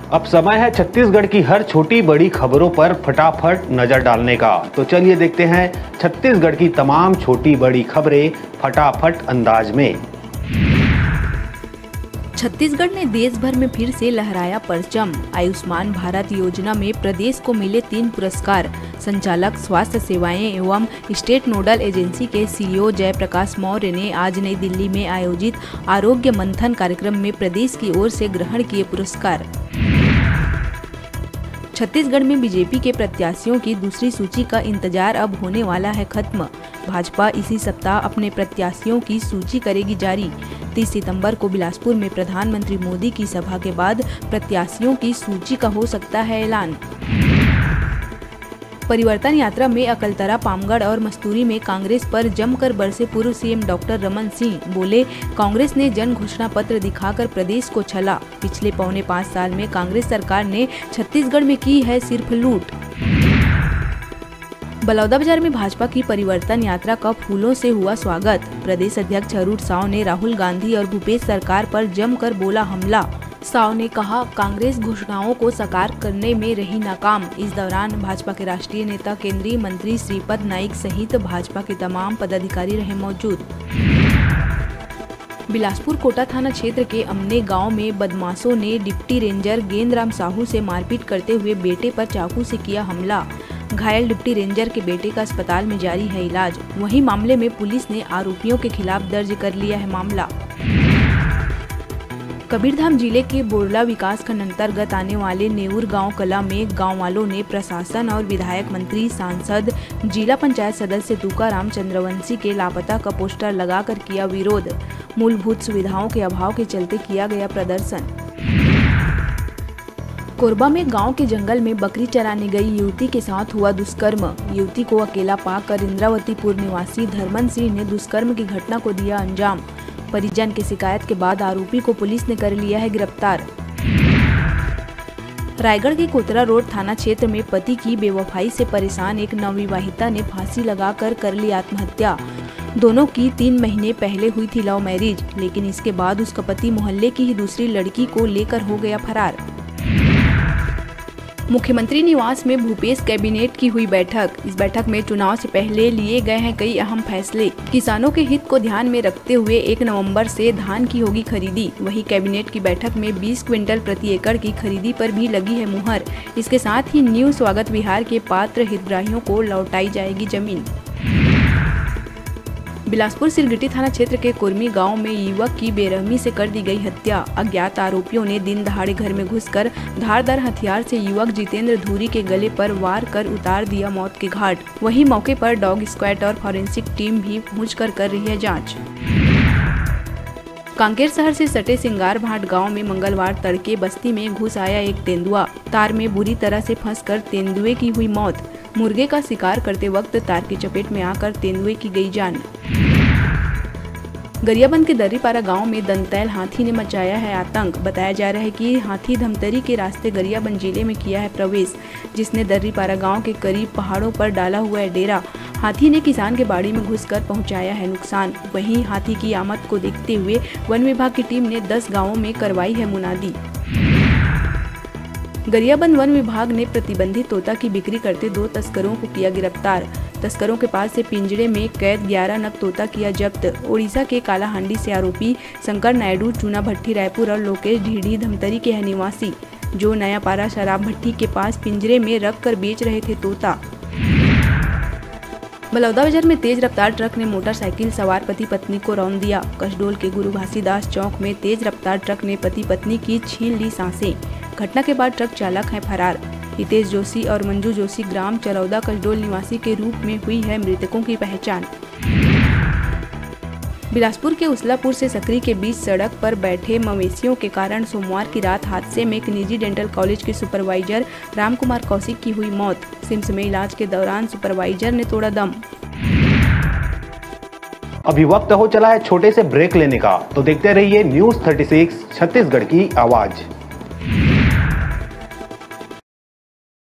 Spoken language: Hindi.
अब समय है छत्तीसगढ़ की हर छोटी बड़ी खबरों पर फटाफट नजर डालने का। तो चलिए देखते हैं छत्तीसगढ़ की तमाम छोटी बड़ी खबरें फटाफट अंदाज में। छत्तीसगढ़ ने देश भर में फिर से लहराया परचम। आयुष्मान भारत योजना में प्रदेश को मिले 3 पुरस्कार। संचालक स्वास्थ्य सेवाएं एवं स्टेट नोडल एजेंसी के सीईओ जयप्रकाश मौर्य ने आज नई दिल्ली में आयोजित आरोग्य मंथन कार्यक्रम में प्रदेश की ओर से ग्रहण किए पुरस्कार। छत्तीसगढ़ में बीजेपी के प्रत्याशियों की दूसरी सूची का इंतजार अब होने वाला है खत्म। भाजपा इसी सप्ताह अपने प्रत्याशियों की सूची करेगी जारी। 30 सितंबर को बिलासपुर में प्रधानमंत्री मोदी की सभा के बाद प्रत्याशियों की सूची का हो सकता है ऐलान। परिवर्तन यात्रा में अकलतरा, पामगढ़ और मस्तूरी में कांग्रेस पर जमकर बरसे पूर्व सीएम डॉक्टर रमन सिंह। बोले, कांग्रेस ने जन घोषणा पत्र दिखाकर प्रदेश को छला। पिछले 4.25 साल में कांग्रेस सरकार ने छत्तीसगढ़ में की है सिर्फ लूट। बलौदाबाजार में भाजपा की परिवर्तन यात्रा का फूलों से हुआ स्वागत। प्रदेश अध्यक्ष अरूट साव ने राहुल गांधी और भूपेश सरकार पर जमकर बोला हमला। साव ने कहा, कांग्रेस घोषणाओं को साकार करने में रही नाकाम। इस दौरान भाजपा के राष्ट्रीय नेता, केंद्रीय मंत्री श्रीपद नाइक सहित भाजपा के तमाम पदाधिकारी रहे मौजूद। बिलासपुर कोटा थाना क्षेत्र के अमने गांव में बदमाशों ने डिप्टी रेंजर गेंदराम साहू से मारपीट करते हुए बेटे पर चाकू से किया हमला। घायल डिप्टी रेंजर के बेटे का अस्पताल में जारी है इलाज। वहीं मामले में पुलिस ने आरोपियों के खिलाफ दर्ज कर लिया है मामला। कबीरधाम जिले के बोरला विकास खंड अंतर्गत आने वाले नेऊर गांव कला में गांव वालों ने प्रशासन और विधायक, मंत्री, सांसद, जिला पंचायत सदस्य तुकाराम चंद्रवंशी के लापता का पोस्टर लगाकर किया विरोध। मूलभूत सुविधाओं के अभाव के चलते किया गया प्रदर्शन। कोरबा में गांव के जंगल में बकरी चराने गई युवती के साथ हुआ दुष्कर्म। युवती को अकेला पाकर इंद्रावतीपुर निवासी धर्मन सिंह ने दुष्कर्म की घटना को दिया अंजाम। परिजन की शिकायत के बाद आरोपी को पुलिस ने कर लिया है गिरफ्तार। रायगढ़ के कोतरा रोड थाना क्षेत्र में पति की बेवफाई से परेशान एक नवविवाहिता ने फांसी लगाकर कर ली आत्महत्या। दोनों की 3 महीने पहले हुई थी लव मैरिज, लेकिन इसके बाद उसका पति मोहल्ले की ही दूसरी लड़की को लेकर हो गया फरार। मुख्यमंत्री निवास में भूपेश कैबिनेट की हुई बैठक। इस बैठक में चुनाव से पहले लिए गए हैं कई अहम फैसले। किसानों के हित को ध्यान में रखते हुए 1 नवंबर से धान की होगी खरीदी। वहीं कैबिनेट की बैठक में 20 क्विंटल प्रति एकड़ की खरीदी पर भी लगी है मुहर। इसके साथ ही न्यू स्वागत विहार के पात्र हितग्राहियों को लौटाई जाएगी जमीन। बिलासपुर सिरगिटी थाना क्षेत्र के कुर्मी गांव में युवक की बेरहमी से कर दी गई हत्या। अज्ञात आरोपियों ने दिन दहाड़े घर में घुसकर धारदार हथियार से युवक जितेंद्र धूरी के गले पर वार कर उतार दिया मौत के घाट। वहीं मौके पर डॉग स्क्वाड और फॉरेंसिक टीम भी पहुंचकर कर रही है जांच। कांकेर शहर से सटे सिंगारभाट गांव में मंगलवार तड़के बस्ती में घुस आया एक तेंदुआ। तार में बुरी तरह से फंसकर तेंदुए की हुई मौत। मुर्गे का शिकार करते वक्त तार की चपेट में आकर तेंदुए की गई जान। गरियाबंद के दर्रीपारा गांव में दंतैल हाथी ने मचाया है आतंक। बताया जा रहा है कि हाथी धमतरी के रास्ते गरियाबंद जिले में किया है प्रवेश, जिसने दर्रीपारा गांव के करीब पहाड़ों पर डाला हुआ है डेरा। हाथी ने किसान के बाड़ी में घुसकर पहुंचाया है नुकसान। वहीं हाथी की आमद को देखते हुए वन विभाग की टीम ने 10 गाँवों में करवाई है मुनादी। गरियाबंद वन विभाग ने प्रतिबंधित तोता की बिक्री करते 2 तस्करों को किया गिरफ्तार। तस्करों के पास से पिंजरे में कैद 11 नग तोता किया जब्त। ओडिशा के कालाहांडी से आरोपी शंकर नायडू, चूना भट्टी रायपुर और लोकेश ढीढ़ी धमतरी के है निवासी, जो नया पारा शराब भट्टी के पास पिंजरे में रख कर बेच रहे थे तोता। बलौदाबाजार में तेज रफ्तार ट्रक ने मोटरसाइकिल सवार पति पत्नी को रौंद दिया। कसडोल के गुरु घासीदास चौक में तेज रफ्तार ट्रक ने पति पत्नी की छीन ली सांसें। घटना के बाद ट्रक चालक है फरार। हितेश जोशी और मंजू जोशी ग्राम चरौदा कसडोल निवासी के रूप में हुई है मृतकों की पहचान। बिलासपुर के उसलापुर से सकरी के बीच सड़क पर बैठे मवेशियों के कारण सोमवार की रात हादसे में एक निजी डेंटल कॉलेज के सुपरवाइजर रामकुमार कौशिक की हुई मौत। सिम्स में इलाज के दौरान सुपरवाइजर ने तोड़ा दम। अभी वक्त हो चला है छोटे से ब्रेक लेने का, तो देखते रहिए न्यूज़ 36 छत्तीसगढ़ की आवाज।